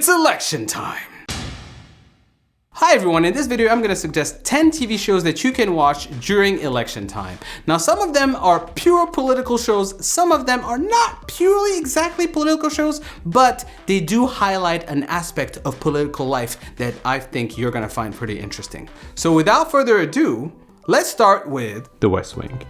It's election time! Hi everyone, in this video I'm going to suggest 10 TV shows that you can watch during election time. Now some of them are pure political shows, some of them are not purely exactly political shows, but they do highlight an aspect of political life that I think you're going to find pretty interesting. So without further ado, let's start with The West Wing.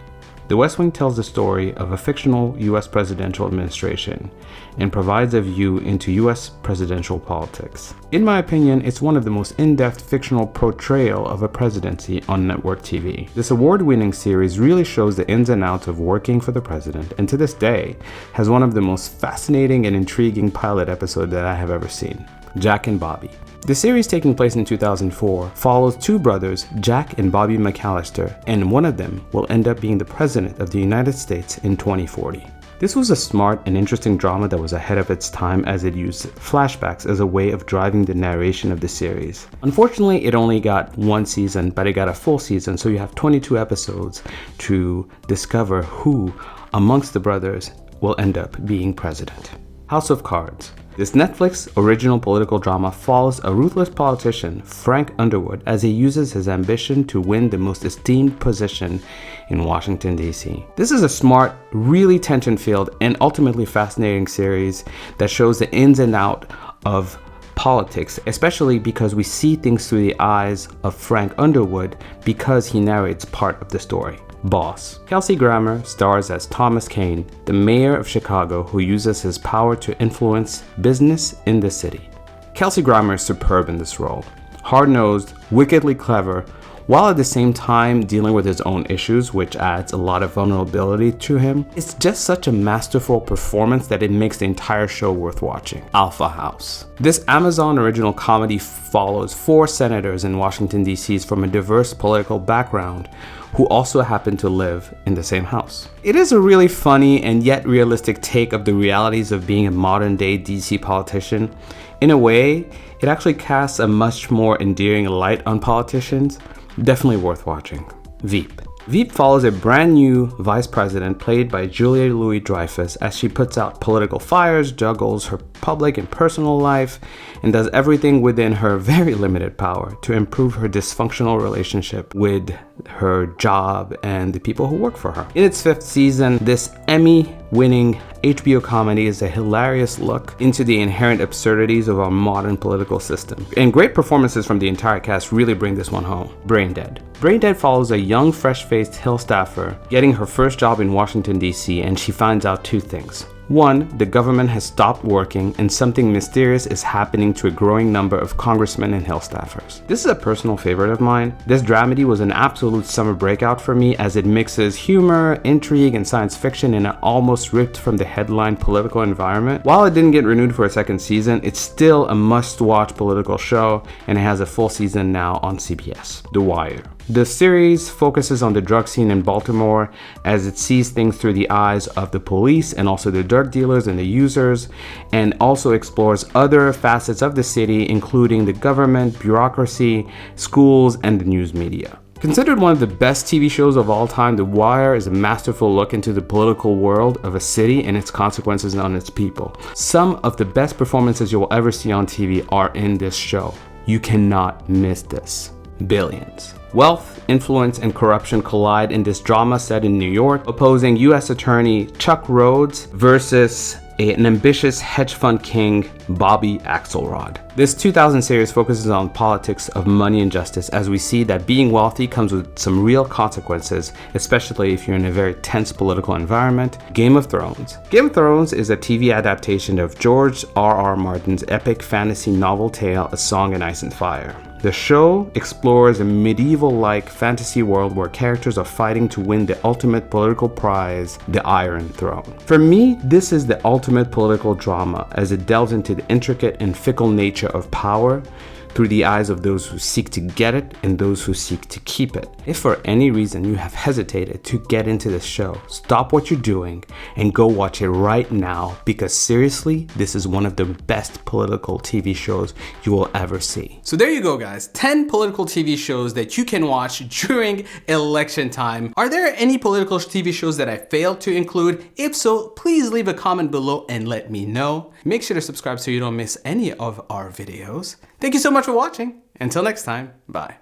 The West Wing tells the story of a fictional U.S. presidential administration and provides a view into U.S. presidential politics. In my opinion, it's one of the most in-depth fictional portrayal of a presidency on network TV. This award-winning series really shows the ins and outs of working for the president, and to this day, has one of the most fascinating and intriguing pilot episodes that I have ever seen. Jack and Bobby. The series, taking place in 2004, follows two brothers, Jack and Bobby McAllister, and one of them will end up being the president of the United States in 2040. This was a smart and interesting drama that was ahead of its time, as it used flashbacks as a way of driving the narration of the series. Unfortunately, it only got one season, but it got a full season, so you have 22 episodes to discover who amongst the brothers will end up being president. House of Cards. This Netflix original political drama follows a ruthless politician, Frank Underwood, as he uses his ambition to win the most esteemed position in Washington, D.C. This is a smart, really tension-filled, and ultimately fascinating series that shows the ins and outs of politics, especially because we see things through the eyes of Frank Underwood because he narrates part of the story. Boss. Kelsey Grammer stars as Thomas Kean, the mayor of Chicago who uses his power to influence business in the city. Kelsey Grammer is superb in this role. Hard-nosed, wickedly clever, while at the same time dealing with his own issues, which adds a lot of vulnerability to him. It's just such a masterful performance that it makes the entire show worth watching. Alpha House. This Amazon original comedy follows 4 senators in Washington, D.C. from a diverse political background who also happen to live in the same house. It is a really funny and yet realistic take of the realities of being a modern-day DC politician. In a way, it actually casts a much more endearing light on politicians. Definitely worth watching. Veep. Veep follows a brand new vice president played by Julia Louis-Dreyfus as she puts out political fires, juggles her public and personal life, and does everything within her very limited power to improve her dysfunctional relationship with her job and the people who work for her. In its 5th season, this Emmy-winning HBO comedy is a hilarious look into the inherent absurdities of our modern political system. And great performances from the entire cast really bring this one home. Brain Dead. Brain Dead follows a young, fresh-faced Hill staffer getting her first job in Washington, D.C., and she finds out 2 things. 1, the government has stopped working and something mysterious is happening to a growing number of congressmen and Hill staffers. This is a personal favorite of mine. This dramedy was an absolute summer breakout for me as it mixes humor, intrigue, and science fiction in an almost ripped from the headline political environment. While it didn't get renewed for a 2nd season, it's still a must-watch political show, and it has a full season now on CBS. The Wire. The series focuses on the drug scene in Baltimore as it sees things through the eyes of the police and also the drug dealers and the users, and also explores other facets of the city, including the government, bureaucracy, schools, and the news media. Considered one of the best TV shows of all time, The Wire is a masterful look into the political world of a city and its consequences on its people. Some of the best performances you will ever see on TV are in this show. You cannot miss this. Billions. Wealth, influence, and corruption collide in this drama set in New York, opposing U.S. Attorney Chuck Rhodes versus an ambitious hedge fund king, Bobby Axelrod. This 2000 series focuses on politics of money and justice, as we see that being wealthy comes with some real consequences, especially if you're in a very tense political environment. Game of Thrones. Game of Thrones is a TV adaptation of George R.R. Martin's epic fantasy novel tale, A Song in Ice and Fire. The show explores a medieval-like fantasy world where characters are fighting to win the ultimate political prize, the Iron Throne. For me, this is the ultimate political drama as it delves into the intricate and fickle nature of power, through the eyes of those who seek to get it and those who seek to keep it. If for any reason you have hesitated to get into this show, stop what you're doing and go watch it right now, because seriously, this is one of the best political TV shows you will ever see. So there you go, guys. 10 political TV shows that you can watch during election time. Are there any political TV shows that I failed to include? If so, please leave a comment below and let me know. Make sure to subscribe so you don't miss any of our videos. Thank you so much for watching. Until next time, bye.